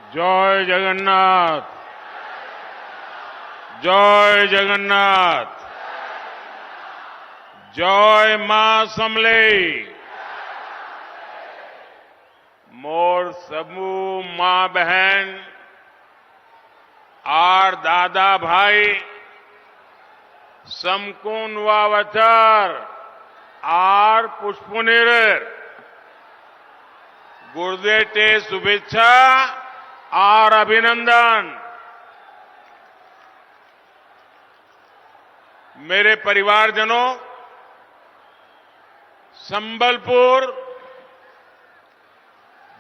जय जगन्नाथ। जय जगन्नाथ। जय मां समले। मोर समूह मां बहन आर दादा भाई समकून वावचर आर पुष्पुनिर गुरुदेव शुभेच्छा और अभिनंदन। मेरे परिवारजनों, संबलपुर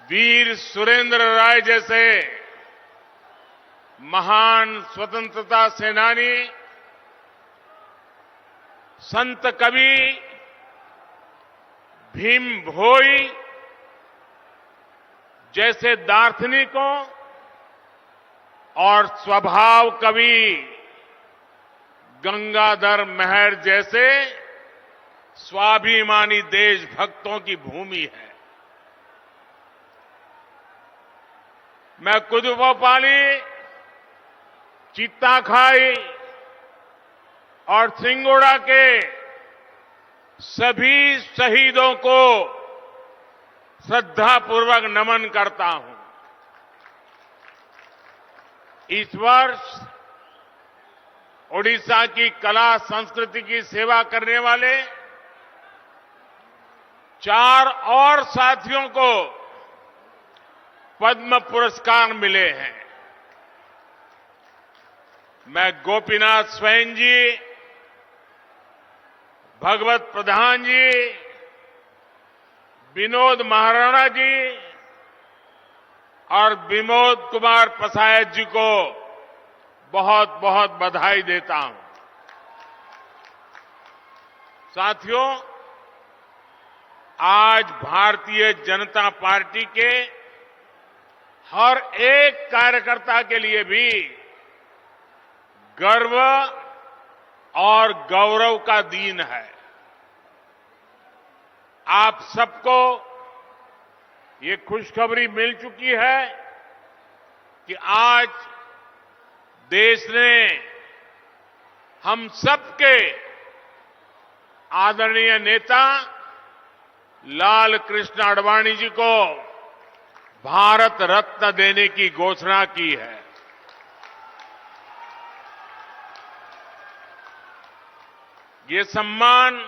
वीर सुरेंद्र राय जैसे महान स्वतंत्रता सेनानी, संत कवि भीम भोई जैसे दार्शनिकों और स्वभाव कवि गंगाधर मेहर जैसे स्वाभिमानी देशभक्तों की भूमि है। मैं कुदुपोपाली, चित्ताखाई और सिंगोड़ा के सभी शहीदों को श्रद्धापूर्वक नमन करता हूं। इस वर्ष ओडिशा की कला संस्कृति की सेवा करने वाले 4 और साथियों को पद्म पुरस्कार मिले हैं। मैं गोपीनाथ स्वयं जी, भगवत प्रधान जी, विनोद महाराणा जी और विनोद कुमार पसायत जी को बहुत बहुत बधाई देता हूं। साथियों, आज भारतीय जनता पार्टी के हर एक कार्यकर्ता के लिए भी गर्व और गौरव का दिन है। आप सबको ये खुशखबरी मिल चुकी है कि आज देश ने हम सबके आदरणीय नेता लाल कृष्ण आडवाणी जी को भारत रत्न देने की घोषणा की है। ये सम्मान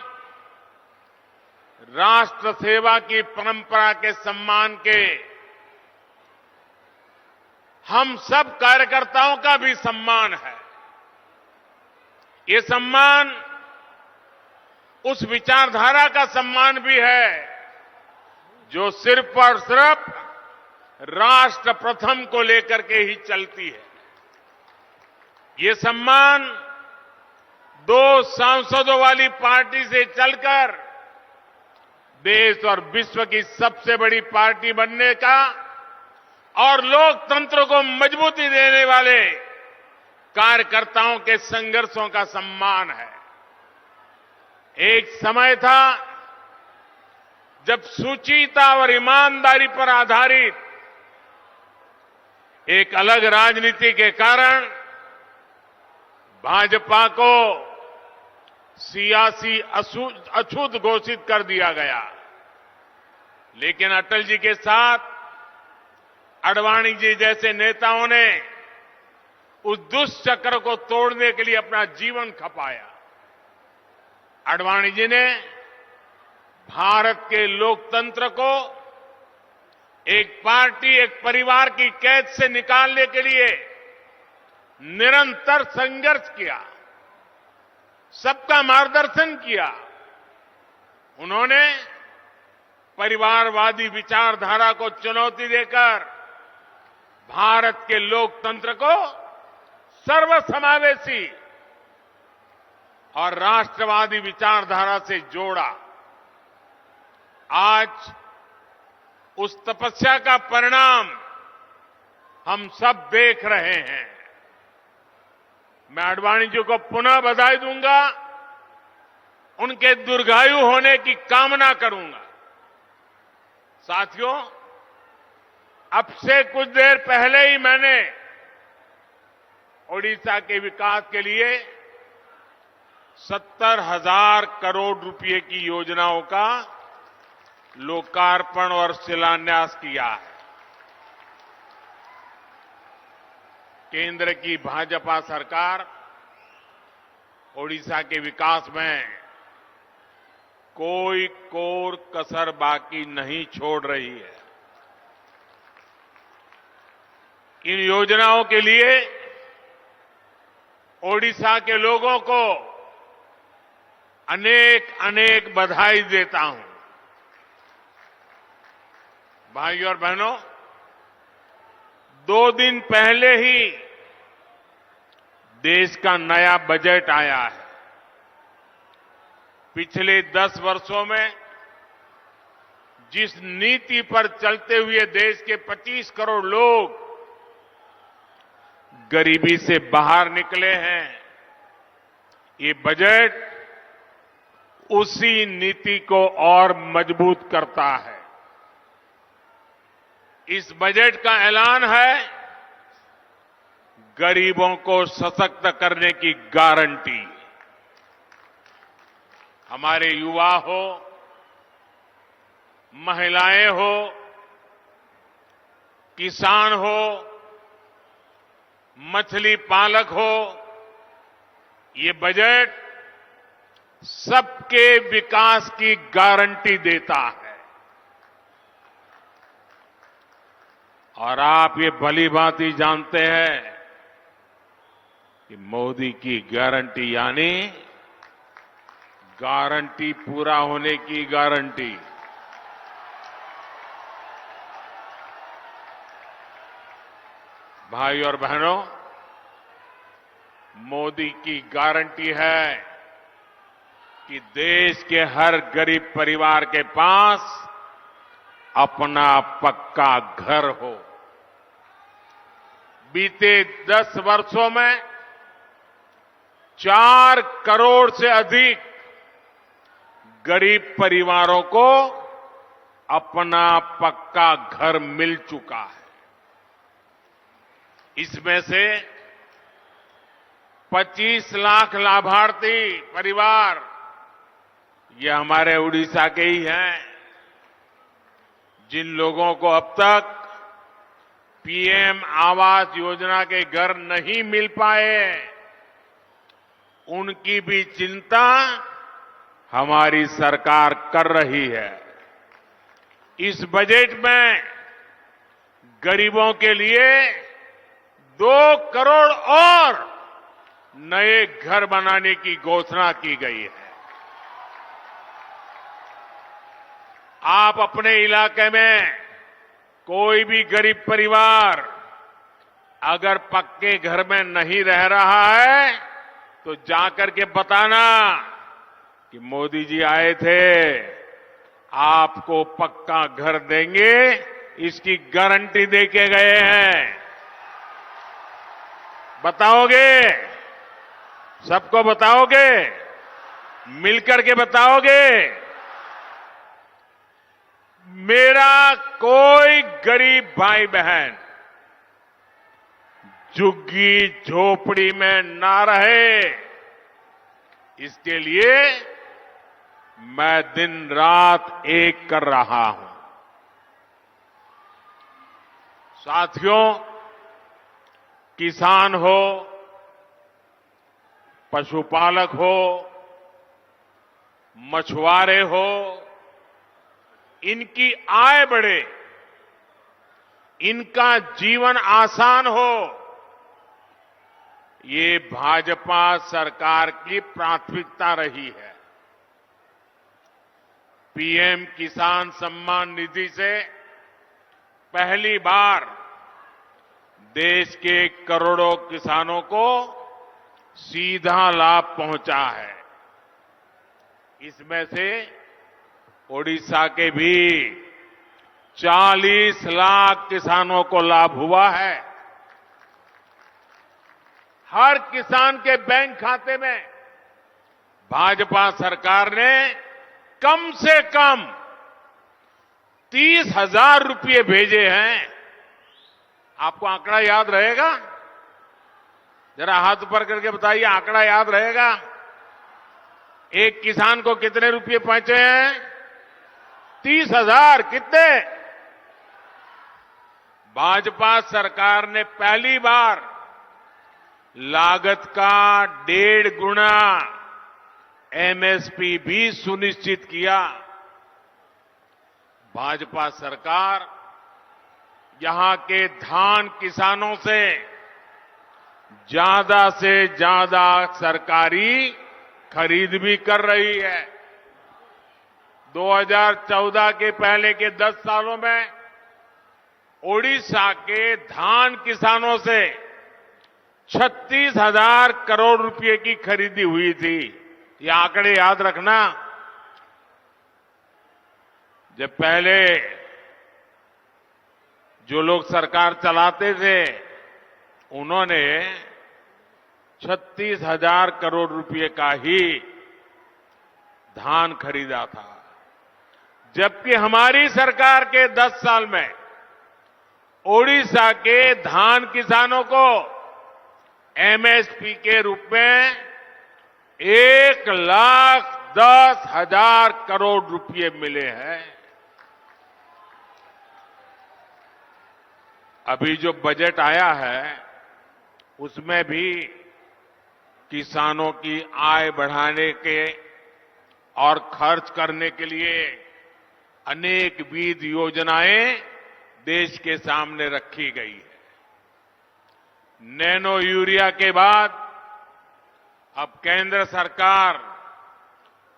राष्ट्र सेवा की परंपरा के सम्मान के हम सब कार्यकर्ताओं का भी सम्मान है। ये सम्मान उस विचारधारा का सम्मान भी है जो सिर्फ और सिर्फ राष्ट्र प्रथम को लेकर के ही चलती है। ये सम्मान 2 सांसदों वाली पार्टी से चलकर देश और विश्व की सबसे बड़ी पार्टी बनने का और लोकतंत्र को मजबूती देने वाले कार्यकर्ताओं के संघर्षों का सम्मान है। एक समय था जब शुचिता और ईमानदारी पर आधारित एक अलग राजनीति के कारण भाजपा को सियासी अछूत घोषित कर दिया गया। लेकिन अटल जी के साथ आडवाणी जी जैसे नेताओं ने उस दुष्चक्र को तोड़ने के लिए अपना जीवन खपाया। आडवाणी जी ने भारत के लोकतंत्र को एक पार्टी, एक परिवार की कैद से निकालने के लिए निरंतर संघर्ष किया, सबका मार्गदर्शन किया। उन्होंने परिवारवादी विचारधारा को चुनौती देकर भारत के लोकतंत्र को सर्वसमावेशी और राष्ट्रवादी विचारधारा से जोड़ा। आज उस तपस्या का परिणाम हम सब देख रहे हैं। मैं आडवाणी जी को पुनः बधाई दूंगा, उनके दीर्घायु होने की कामना करूंगा। साथियों, अब से कुछ देर पहले ही मैंने ओडिशा के विकास के लिए 70,000 करोड़ रुपए की योजनाओं का लोकार्पण और शिलान्यास किया है। केंद्र की भाजपा सरकार ओडिशा के विकास में कोई कोर कसर बाकी नहीं छोड़ रही है। इन योजनाओं के लिए ओडिशा के लोगों को अनेक अनेक बधाई देता हूं। भाइयों और बहनों, 2 दिन पहले ही देश का नया बजट आया है। पिछले 10 वर्षों में जिस नीति पर चलते हुए देश के 25 करोड़ लोग गरीबी से बाहर निकले हैं, ये बजट उसी नीति को और मजबूत करता है। इस बजट का ऐलान है गरीबों को सशक्त करने की गारंटी। हमारे युवा हो, महिलाएं हो, किसान हो, मछली पालक हो, ये बजट सबके विकास की गारंटी देता है। और आप ये भली भांति जानते हैं कि मोदी की गारंटी यानी गारंटी पूरा होने की गारंटी। भाई और बहनों, मोदी की गारंटी है कि देश के हर गरीब परिवार के पास अपना पक्का घर हो। बीते 10 वर्षों में 4 करोड़ से अधिक गरीब परिवारों को अपना पक्का घर मिल चुका है। इसमें से 25 लाख लाभार्थी परिवार ये हमारे उड़ीसा के ही हैं, जिन लोगों को अब तक पीएम आवास योजना के घर नहीं मिल पाए, उनकी भी चिंता हमारी सरकार कर रही है। इस बजट में गरीबों के लिए 2 करोड़ और नए घर बनाने की घोषणा की गई है। आप अपने इलाके में कोई भी गरीब परिवार अगर पक्के घर में नहीं रह रहा है तो जाकर के बताना कि मोदी जी आए थे, आपको पक्का घर देंगे, इसकी गारंटी देके गए हैं। बताओगे? सबको बताओगे? मिलकर के बताओगे? मेरा कोई गरीब भाई बहन झुग्गी झोपड़ी में ना रहे, इसके लिए मैं दिन रात एक कर रहा हूं। साथियों, किसान हो, पशुपालक हो, मछुआरे हो, इनकी आय बढ़े, इनका जीवन आसान हो, ये भाजपा सरकार की प्राथमिकता रही है। पीएम किसान सम्मान निधि से पहली बार देश के करोड़ों किसानों को सीधा लाभ पहुंचा है। इसमें से ओडिशा के भी 40 लाख किसानों को लाभ हुआ है। हर किसान के बैंक खाते में भाजपा सरकार ने कम से कम 30,000 रुपये भेजे हैं। आपको आंकड़ा याद रहेगा? जरा हाथ ऊपर करके बताइए, आंकड़ा याद रहेगा? एक किसान को कितने रुपए पहुंचे हैं? 30,000। कितने? भाजपा सरकार ने पहली बार लागत का 1.5 गुना एमएसपी भी सुनिश्चित किया। भाजपा सरकार यहां के धान किसानों से ज्यादा सरकारी खरीद भी कर रही है। 2014 के पहले के 10 सालों में ओडिशा के धान किसानों से 36,000 करोड़ रुपए की खरीदी हुई थी। ये आंकड़े याद रखना। जब पहले जो लोग सरकार चलाते थे उन्होंने 36,000 करोड़ रुपए का ही धान खरीदा था, जबकि हमारी सरकार के 10 साल में ओडिशा के धान किसानों को एमएसपी के रूप में 1,10,000 करोड़ रुपए मिले हैं। अभी जो बजट आया है उसमें भी किसानों की आय बढ़ाने के और खर्च करने के लिए अनेक विविध योजनाएं देश के सामने रखी गई है। नैनो यूरिया के बाद अब केंद्र सरकार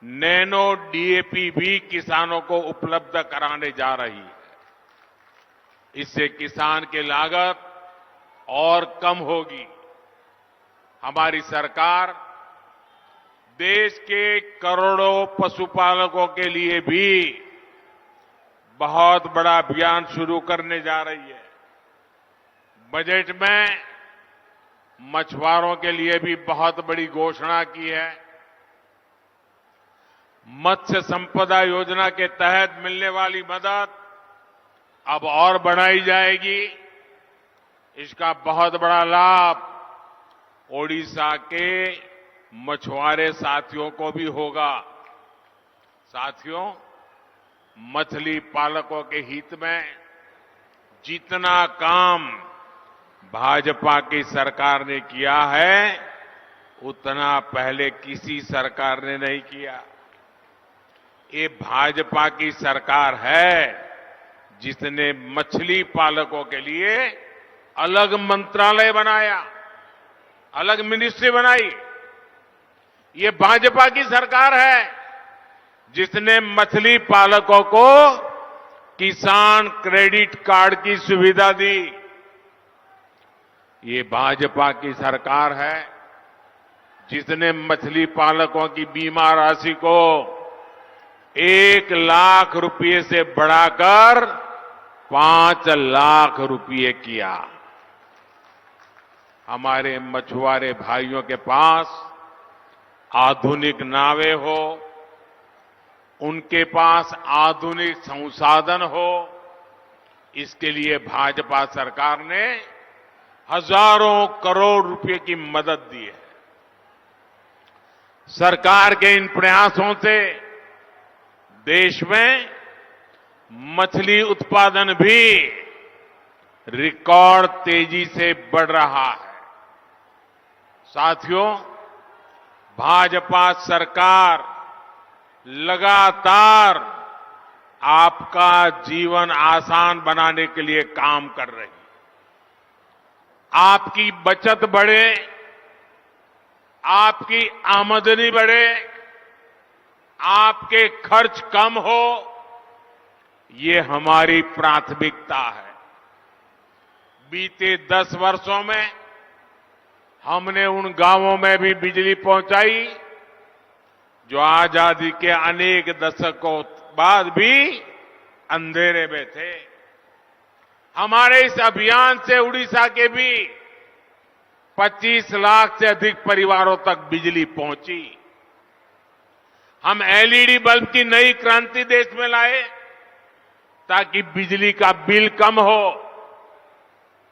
नैनो डीएपी भी किसानों को उपलब्ध कराने जा रही है। इससे किसान की लागत और कम होगी। हमारी सरकार देश के करोड़ों पशुपालकों के लिए भी बहुत बड़ा अभियान शुरू करने जा रही है। बजट में मछुआरों के लिए भी बहुत बड़ी घोषणा की है। मत्स्य संपदा योजना के तहत मिलने वाली मदद अब और बढ़ाई जाएगी। इसका बहुत बड़ा लाभ ओडिशा के मछुआरे साथियों को भी होगा। साथियों, मछली पालकों के हित में जितना काम भाजपा की सरकार ने किया है उतना पहले किसी सरकार ने नहीं किया। ये भाजपा की सरकार है जिसने मछली पालकों के लिए अलग मंत्रालय बनाया, अलग मिनिस्ट्री बनाई। ये भाजपा की सरकार है जिसने मछली पालकों को किसान क्रेडिट कार्ड की सुविधा दी। ये भाजपा की सरकार है जिसने मछली पालकों की बीमा राशि को 1 लाख रुपए से बढ़ाकर 5 लाख रुपए किया। हमारे मछुआरे भाइयों के पास आधुनिक नावें हो, उनके पास आधुनिक संसाधन हो, इसके लिए भाजपा सरकार ने हजारों करोड़ रुपए की मदद दी है। सरकार के इन प्रयासों से देश में मछली उत्पादन भी रिकॉर्ड तेजी से बढ़ रहा है। साथियों, भाजपा सरकार लगातार आपका जीवन आसान बनाने के लिए काम कर रही है। आपकी बचत बढ़े, आपकी आमदनी बढ़े, आपके खर्च कम हो, ये हमारी प्राथमिकता है। बीते 10 वर्षों में हमने उन गांवों में भी बिजली पहुंचाई जो आजादी के अनेक दशकों बाद भी अंधेरे में थे। हमारे इस अभियान से उड़ीसा के भी 25 लाख से अधिक परिवारों तक बिजली पहुंची। हम एलईडी बल्ब की नई क्रांति देश में लाए ताकि बिजली का बिल कम हो।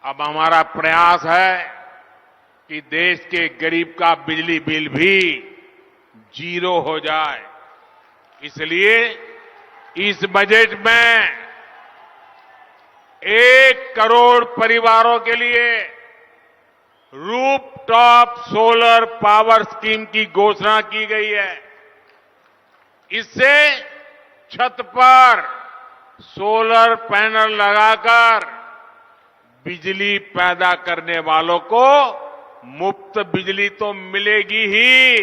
अब हमारा प्रयास है कि देश के गरीब का बिजली बिल भी जीरो हो जाए। इसलिए इस बजट में 1 करोड़ परिवारों के लिए रूफटॉप सोलर पावर स्कीम की घोषणा की गई है। इससे छत पर सोलर पैनल लगाकर बिजली पैदा करने वालों को मुफ्त बिजली तो मिलेगी ही,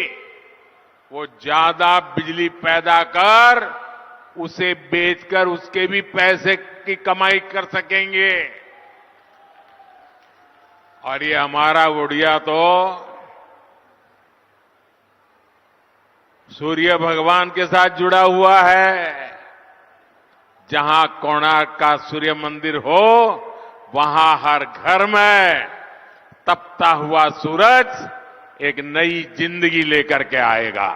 वो ज्यादा बिजली पैदा कर उसे बेचकर उसके भी पैसे की कमाई कर सकेंगे। और ये हमारा उड़िया तो सूर्य भगवान के साथ जुड़ा हुआ है। जहां कोणार्क का सूर्य मंदिर हो, वहां हर घर में तपता हुआ सूरज एक नई जिंदगी लेकर के आएगा।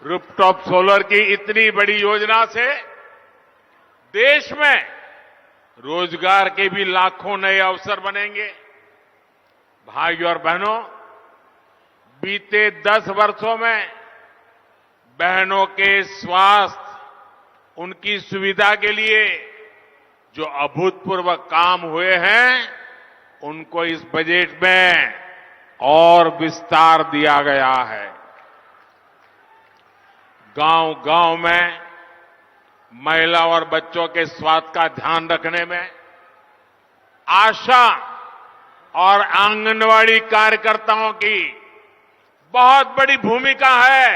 रूफटॉप सोलर की इतनी बड़ी योजना से देश में रोजगार के भी लाखों नए अवसर बनेंगे। भाइयों और बहनों, बीते 10 वर्षों में बहनों के स्वास्थ्य, उनकी सुविधा के लिए जो अभूतपूर्व काम हुए हैं, उनको इस बजट में और विस्तार दिया गया है। गांव-गांव में महिला और बच्चों के स्वास्थ्य का ध्यान रखने में आशा और आंगनवाड़ी कार्यकर्ताओं की बहुत बड़ी भूमिका है।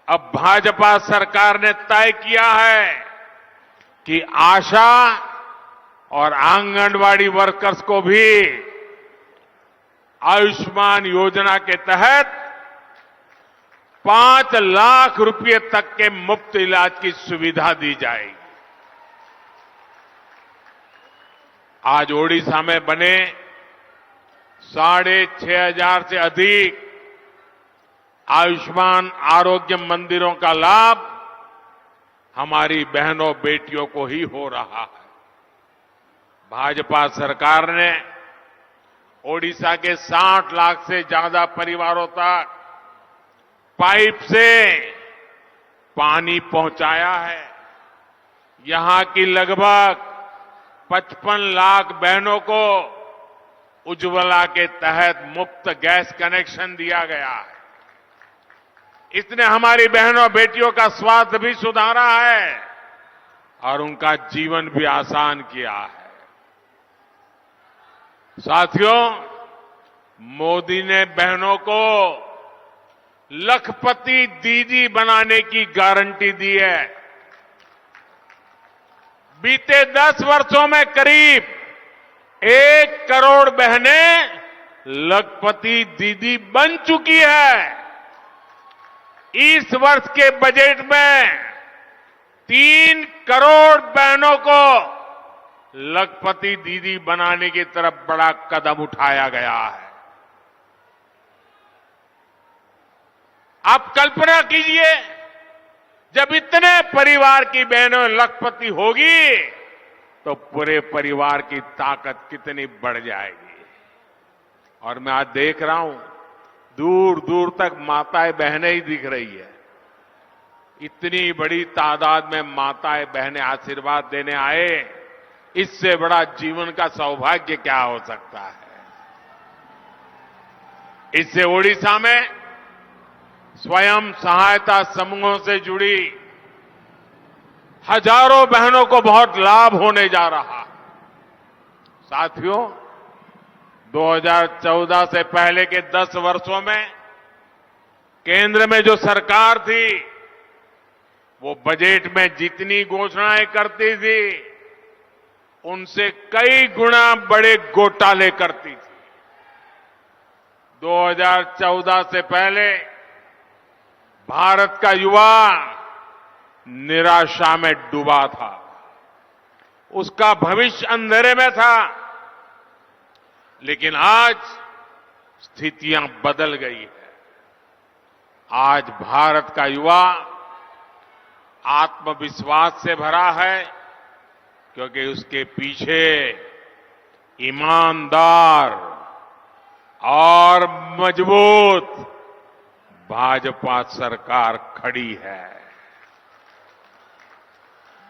अब भाजपा सरकार ने तय किया है कि आशा और आंगनवाड़ी वर्कर्स को भी आयुष्मान योजना के तहत 5 लाख रुपए तक के मुफ्त इलाज की सुविधा दी जाएगी। आज ओडिशा में बने 6,500 से अधिक आयुष्मान आरोग्य मंदिरों का लाभ हमारी बहनों बेटियों को ही हो रहा है। भाजपा सरकार ने ओडिशा के 60 लाख से ज्यादा परिवारों तक पाइप से पानी पहुंचाया है। यहां की लगभग 55 लाख बहनों को उज्ज्वला के तहत मुफ्त गैस कनेक्शन दिया गया है। इसने हमारी बहनों बेटियों का स्वास्थ्य भी सुधारा है और उनका जीवन भी आसान किया है। साथियों, मोदी ने बहनों को लखपति दीदी बनाने की गारंटी दी है। बीते 10 वर्षों में करीब 1 करोड़ बहनें लखपति दीदी बन चुकी है। इस वर्ष के बजट में 3 करोड़ बहनों को लखपति दीदी बनाने की तरफ बड़ा कदम उठाया गया है। आप कल्पना कीजिए, जब इतने परिवार की बहनों लखपति होगी तो पूरे परिवार की ताकत कितनी बढ़ जाएगी। और मैं आज देख रहा हूं, दूर दूर तक माताएं बहनें ही दिख रही है। इतनी बड़ी तादाद में माताएं बहनें आशीर्वाद देने आए, इससे बड़ा जीवन का सौभाग्य क्या हो सकता है। इससे ओडिशा में स्वयं सहायता समूहों से जुड़ी हजारों बहनों को बहुत लाभ होने जा रहा। साथियों, 2014 से पहले के 10 वर्षों में केंद्र में जो सरकार थी, वो बजट में जितनी घोषणाएं करती थी, उनसे कई गुना बड़े घोटाले करती थी। 2014 से पहले भारत का युवा निराशा में डूबा था। उसका भविष्य अंधेरे में था। लेकिन आज स्थितियां बदल गई है। आज भारत का युवा आत्मविश्वास से भरा है, क्योंकि उसके पीछे ईमानदार और मजबूत भाजपा सरकार खड़ी है,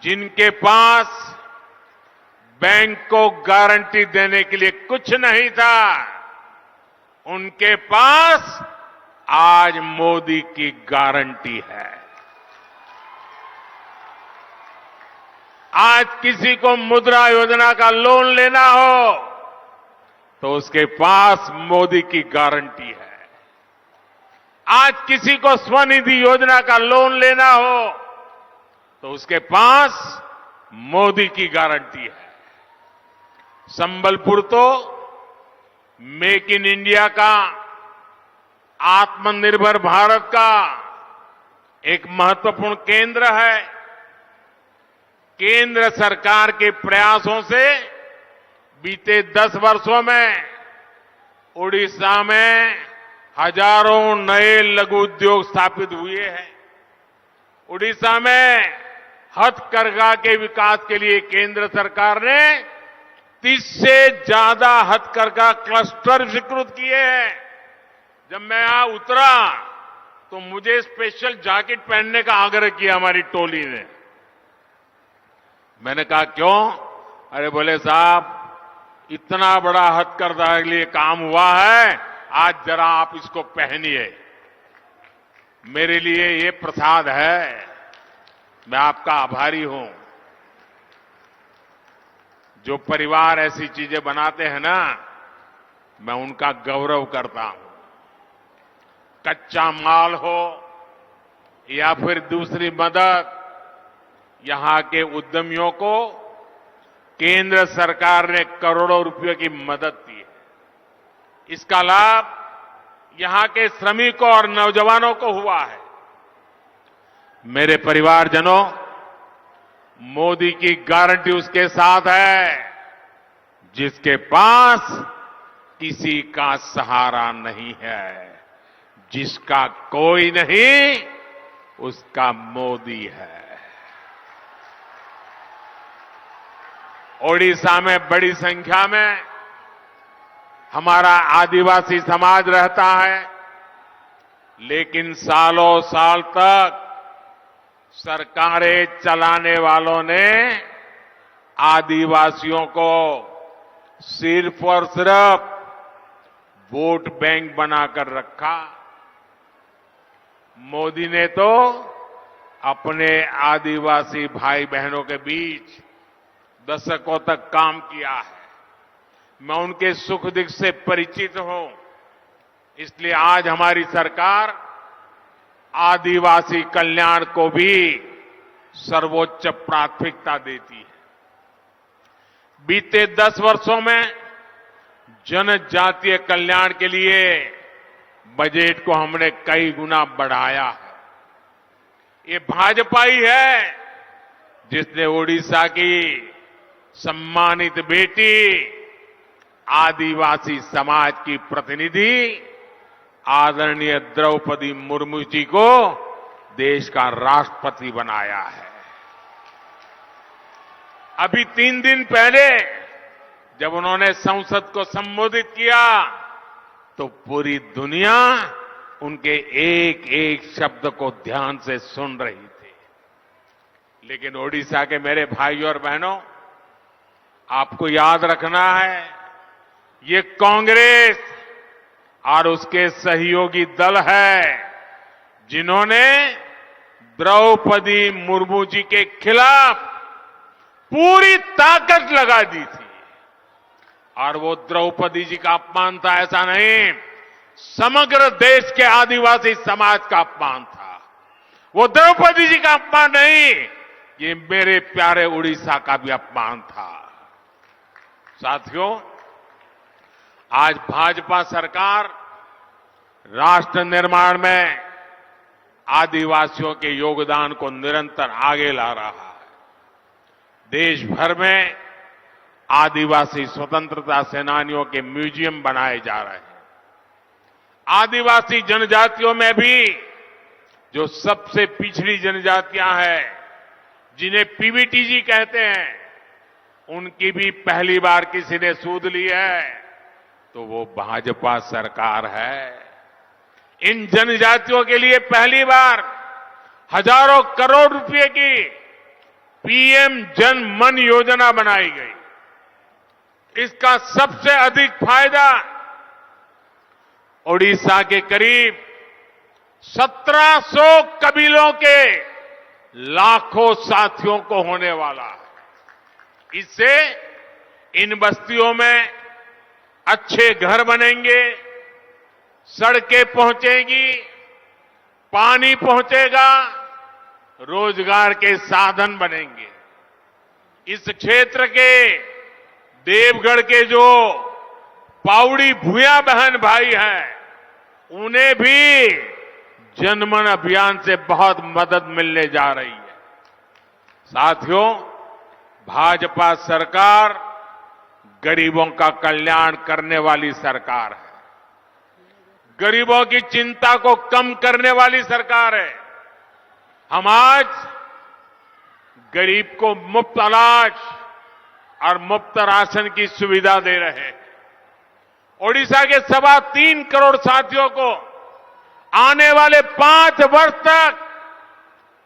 जिनके पास बैंक को गारंटी देने के लिए कुछ नहीं था, उनके पास आज मोदी की गारंटी है। आज किसी को मुद्रा योजना का लोन लेना हो तो उसके पास मोदी की गारंटी है। आज किसी को स्वनिधि योजना का लोन लेना हो तो उसके पास मोदी की गारंटी है। संबलपुर तो मेक इन इंडिया का, आत्मनिर्भर भारत का एक महत्वपूर्ण केंद्र है। केंद्र सरकार के प्रयासों से बीते 10 वर्षों में उड़ीसा में हजारों नए लघु उद्योग स्थापित हुए हैं। उड़ीसा में हथकरघा के विकास के लिए केंद्र सरकार ने 30 से ज्यादा हथकरघा क्लस्टर स्वीकृत किए हैं। जब मैं यहां उतरा तो मुझे स्पेशल जैकेट पहनने का आग्रह किया हमारी टोली ने। मैंने कहा क्यों? अरे बोले साहब, इतना बड़ा हथकरघा के लिए काम हुआ है, आज जरा आप इसको पहनिए। मेरे लिए ये प्रसाद है, मैं आपका आभारी हूं। जो परिवार ऐसी चीजें बनाते हैं ना, मैं उनका गौरव करता हूं। कच्चा माल हो या फिर दूसरी मदद, यहां के उद्यमियों को केंद्र सरकार ने करोड़ों रुपयों की मदद दी है। इसका लाभ यहां के श्रमिकों और नौजवानों को हुआ है। मेरे परिवारजनों, मोदी की गारंटी उसके साथ है जिसके पास किसी का सहारा नहीं है। जिसका कोई नहीं, उसका मोदी है। ओडिशा में बड़ी संख्या में हमारा आदिवासी समाज रहता है, लेकिन सालों साल तक सरकारें चलाने वालों ने आदिवासियों को सिर्फ और सिर्फ वोट बैंक बनाकर रखा। मोदी ने तो अपने आदिवासी भाई बहनों के बीच दशकों तक काम किया है। मैं उनके सुख दुख से परिचित हूं, इसलिए आज हमारी सरकार आदिवासी कल्याण को भी सर्वोच्च प्राथमिकता देती है। बीते 10 वर्षों में जनजातीय कल्याण के लिए बजट को हमने कई गुना बढ़ाया है। ये भाजपा ही है जिसने ओडिशा की सम्मानित बेटी आदिवासी समाज की प्रतिनिधि आदरणीय द्रौपदी मुर्मू जी को देश का राष्ट्रपति बनाया है। अभी 3 दिन पहले जब उन्होंने संसद को संबोधित किया तो पूरी दुनिया उनके एक एक शब्द को ध्यान से सुन रही थी। लेकिन ओडिशा के मेरे भाइयों और बहनों, आपको याद रखना है, ये कांग्रेस और उसके सहयोगी दल है जिन्होंने द्रौपदी मुर्मू जी के खिलाफ पूरी ताकत लगा दी थी। और वो द्रौपदी जी का अपमान था ऐसा नहीं, समग्र देश के आदिवासी समाज का अपमान था। वो द्रौपदी जी का अपमान नहीं, ये मेरे प्यारे उड़ीसा का भी अपमान था। साथियों, आज भाजपा सरकार राष्ट्र निर्माण में आदिवासियों के योगदान को निरंतर आगे ला रहा है। देश भर में आदिवासी स्वतंत्रता सेनानियों के म्यूजियम बनाए जा रहे हैं। आदिवासी जनजातियों में भी जो सबसे पिछड़ी जनजातियां हैं, जिन्हें पीवीटीजी कहते हैं, उनकी भी पहली बार किसी ने सूद ली है तो वो भाजपा सरकार है। इन जनजातियों के लिए पहली बार हजारों करोड़ रुपए की पीएम जन मन योजना बनाई गई। इसका सबसे अधिक फायदा ओडिशा के करीब 1700 कबीलों के लाखों साथियों को होने वाला है। इससे इन बस्तियों में अच्छे घर बनेंगे, सड़कें पहुंचेगी, पानी पहुंचेगा, रोजगार के साधन बनेंगे। इस क्षेत्र के देवगढ़ के जो पाउड़ी भूया बहन भाई हैं, उन्हें भी जनमन अभियान से बहुत मदद मिलने जा रही है। साथियों, भाजपा सरकार गरीबों का कल्याण करने वाली सरकार है। गरीबों की चिंता को कम करने वाली सरकार है। हम आज गरीब को मुफ्त अनाज और मुफ्त राशन की सुविधा दे रहे हैं। ओडिशा के 3.25 करोड़ साथियों को आने वाले 5 वर्ष तक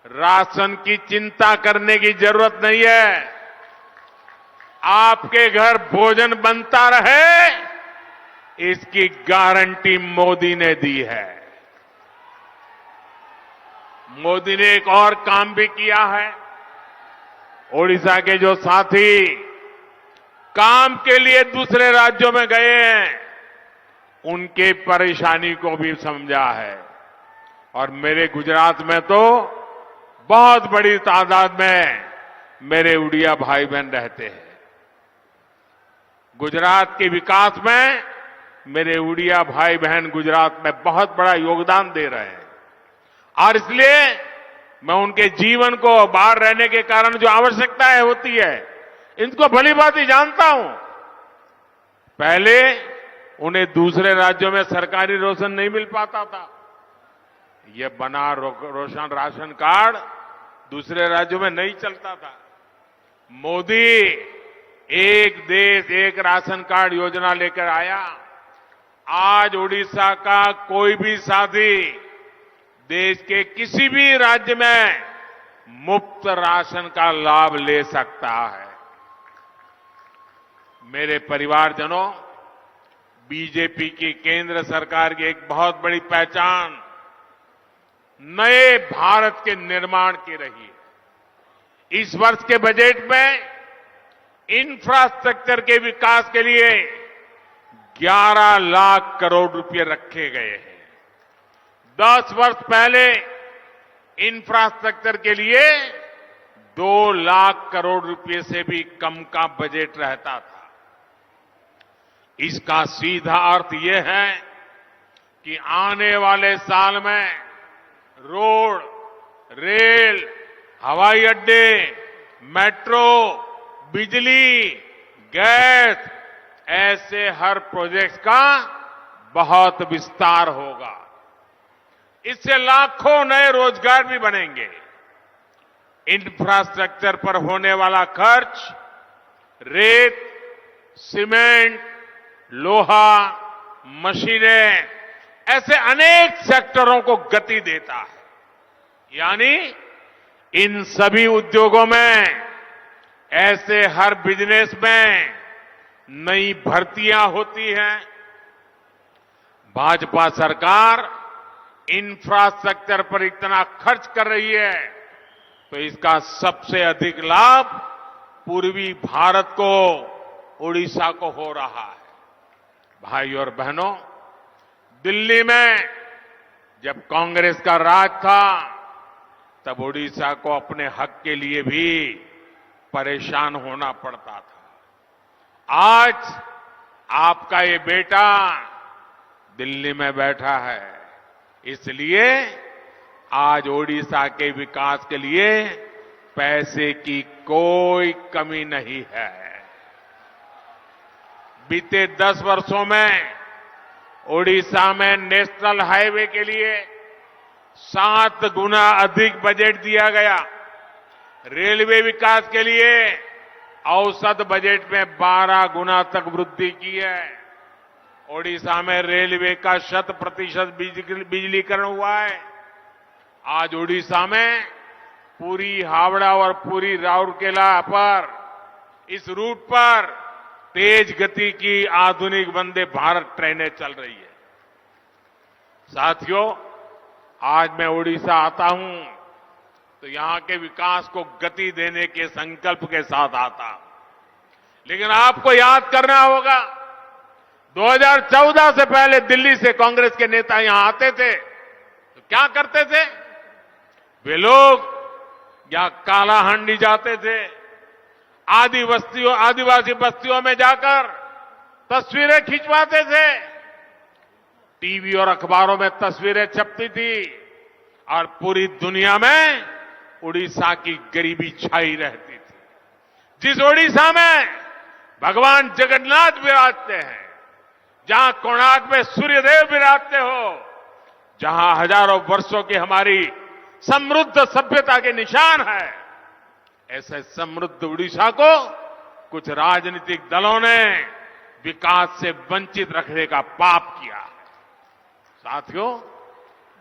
राशन की चिंता करने की जरूरत नहीं है। आपके घर भोजन बनता रहे, इसकी गारंटी मोदी ने दी है। मोदी ने एक और काम भी किया है। ओडिशा के जो साथी काम के लिए दूसरे राज्यों में गए हैं, उनके परेशानी को भी समझा है। और मेरे गुजरात में तो बहुत बड़ी तादाद में मेरे उड़िया भाई बहन रहते हैं। गुजरात के विकास में मेरे उड़िया भाई बहन गुजरात में बहुत बड़ा योगदान दे रहे हैं। और इसलिए मैं उनके जीवन को बाहर रहने के कारण जो आवश्यकताएं होती है, इनको भली भांति जानता हूं। पहले उन्हें दूसरे राज्यों में सरकारी राशन नहीं मिल पाता था। ये बना रोशन राशन कार्ड दूसरे राज्यों में नहीं चलता था। मोदी एक देश एक राशन कार्ड योजना लेकर आया। आज ओडिशा का कोई भी साथी देश के किसी भी राज्य में मुफ्त राशन का लाभ ले सकता है। मेरे परिवारजनों, बीजेपी की केंद्र सरकार की एक बहुत बड़ी पहचान नए भारत के निर्माण की रही है। इस वर्ष के बजट में इंफ्रास्ट्रक्चर के विकास के लिए 11 लाख करोड़ रुपए रखे गए हैं। 10 वर्ष पहले इंफ्रास्ट्रक्चर के लिए 2 लाख करोड़ रुपए से भी कम का बजट रहता था। इसका सीधा अर्थ यह है कि आने वाले साल में रोड, रेल, हवाई अड्डे, मेट्रो, बिजली, गैस, ऐसे हर प्रोजेक्ट का बहुत विस्तार होगा। इससे लाखों नए रोजगार भी बनेंगे। इंफ्रास्ट्रक्चर पर होने वाला खर्च रेत, सीमेंट, लोहा, मशीनें, ऐसे अनेक सेक्टरों को गति देता है। यानी इन सभी उद्योगों में, ऐसे हर बिजनेस में नई भर्तियां होती हैं। भाजपा सरकार इंफ्रास्ट्रक्चर पर इतना खर्च कर रही है, तो इसका सबसे अधिक लाभ पूर्वी भारत को, ओडिशा को हो रहा है। भाई और बहनों, दिल्ली में जब कांग्रेस का राज था, तब ओडिशा को अपने हक के लिए भी परेशान होना पड़ता था। आज आपका ये बेटा दिल्ली में बैठा है, इसलिए आज ओडिशा के विकास के लिए पैसे की कोई कमी नहीं है। बीते 10 वर्षों में ओडिशा में नेशनल हाईवे के लिए 7 गुना अधिक बजट दिया गया। रेलवे विकास के लिए औसत बजट में 12 गुना तक वृद्धि की है। ओडिशा में रेलवे का 100% बिजलीकरण हुआ है। आज ओडिशा में पूरी हावड़ा और पूरी राउरकेला पर इस रूट पर तेज गति की आधुनिक वंदे भारत ट्रेनें चल रही है। साथियों, आज मैं ओडिशा आता हूं तो यहां के विकास को गति देने के संकल्प के साथ आता हूं। लेकिन आपको याद करना होगा, 2014 से पहले दिल्ली से कांग्रेस के नेता यहां आते थे तो क्या करते थे? वे लोग या कालाहांडी जाते थे, आदिवासी बस्तियों में जाकर तस्वीरें खिंचवाते थे। टीवी और अखबारों में तस्वीरें छपती थी और पूरी दुनिया में उड़ीसा की गरीबी छाई रहती थी। जिस ओडिशा में भगवान जगन्नाथ विराजते हैं, जहां कोणार्क में सूर्यदेव विराजते हो, जहां हजारों वर्षों की हमारी समृद्ध सभ्यता के निशान है, ऐसे समृद्ध उड़ीसा को कुछ राजनीतिक दलों ने विकास से वंचित रखने का पाप किया है। साथियों,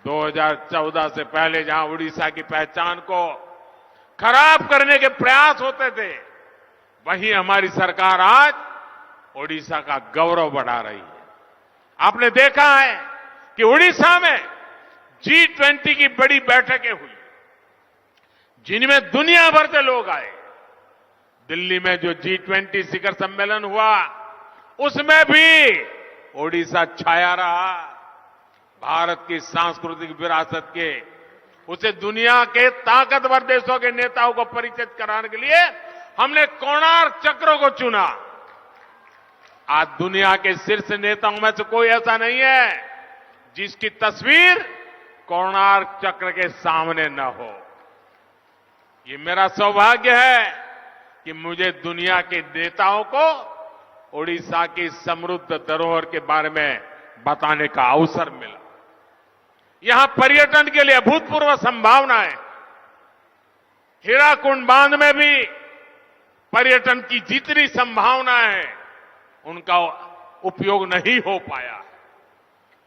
2014 से पहले जहां उड़ीसा की पहचान को खराब करने के प्रयास होते थे, वहीं हमारी सरकार आज ओडिशा का गौरव बढ़ा रही है। आपने देखा है कि उड़ीसा में G20 की बड़ी बैठकें हुई, जिनमें दुनिया भर से लोग आए। दिल्ली में जो G20 शिखर सम्मेलन हुआ, उसमें भी ओडिशा छाया रहा। भारत की सांस्कृतिक विरासत के उसे दुनिया के ताकतवर देशों के नेताओं को परिचित कराने के लिए हमने कोणार्क चक्र को चुना। आज दुनिया के शीर्ष नेताओं में से कोई ऐसा नहीं है जिसकी तस्वीर कोणार्क चक्र के सामने न हो। ये मेरा सौभाग्य है कि मुझे दुनिया के नेताओं को ओडिशा की समृद्ध धरोहर के बारे में बताने का अवसर मिला। यहां पर्यटन के लिए अभूतपूर्व संभावनाएं, हीराकुंड बांध में भी पर्यटन की जितनी संभावनाएं हैं, उनका उपयोग नहीं हो पाया।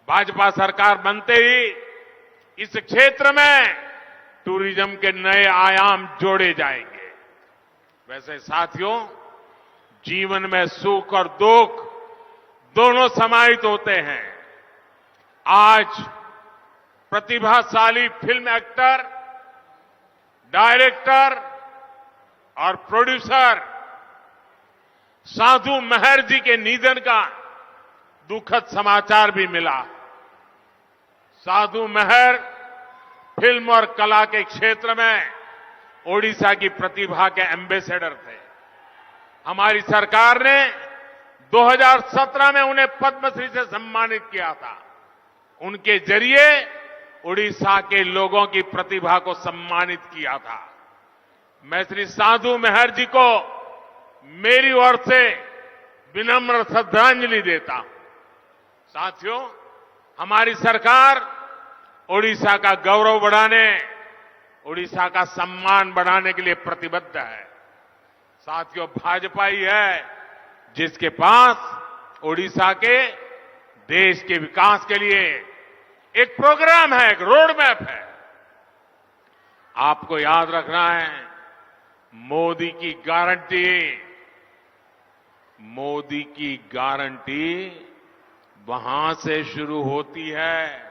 भाजपा सरकार बनते ही इस क्षेत्र में टूरिज्म के नए आयाम जोड़े जाएंगे। वैसे साथियों, जीवन में सुख और दुख दोनों समाहित होते हैं। आज प्रतिभाशाली फिल्म एक्टर, डायरेक्टर और प्रोड्यूसर साधु मेहर जी के निधन का दुखद समाचार भी मिला। साधु मेहर फिल्म और कला के क्षेत्र में ओडिशा की प्रतिभा के एम्बेसडर थे। हमारी सरकार ने 2017 में उन्हें पद्मश्री से सम्मानित किया था। उनके जरिए ओडिशा के लोगों की प्रतिभा को सम्मानित किया था। मैं श्री साधु मेहर जी को मेरी ओर से विनम्र श्रद्धांजलि देता हूं। साथियों, हमारी सरकार ओडिशा का गौरव बढ़ाने, ओडिशा का सम्मान बढ़ाने के लिए प्रतिबद्ध है। साथियों, भाजपा ही है जिसके पास ओडिशा के देश के विकास के लिए एक प्रोग्राम है, एक रोड मैप है। आपको याद रखना है, मोदी की गारंटी वहां से शुरू होती है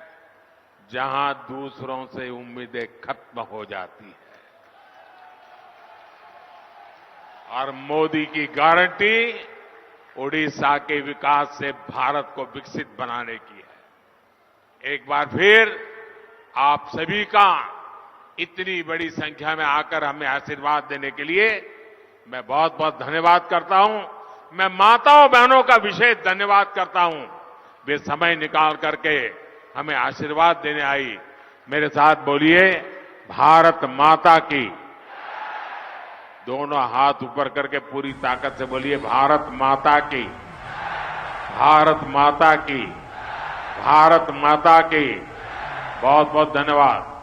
जहां दूसरों से उम्मीदें खत्म हो जाती है, और मोदी की गारंटी ओडिशा के विकास से भारत को विकसित बनाने की है। एक बार फिर आप सभी का इतनी बड़ी संख्या में आकर हमें आशीर्वाद देने के लिए मैं बहुत बहुत धन्यवाद करता हूं। मैं माताओं बहनों का विशेष धन्यवाद करता हूं, वे समय निकाल करके हमें आशीर्वाद देने आई। मेरे साथ बोलिए, भारत माता की। दोनों हाथ ऊपर करके पूरी ताकत से बोलिए, भारत माता की, भारत माता की, भारत माता की। बहुत बहुत धन्यवाद।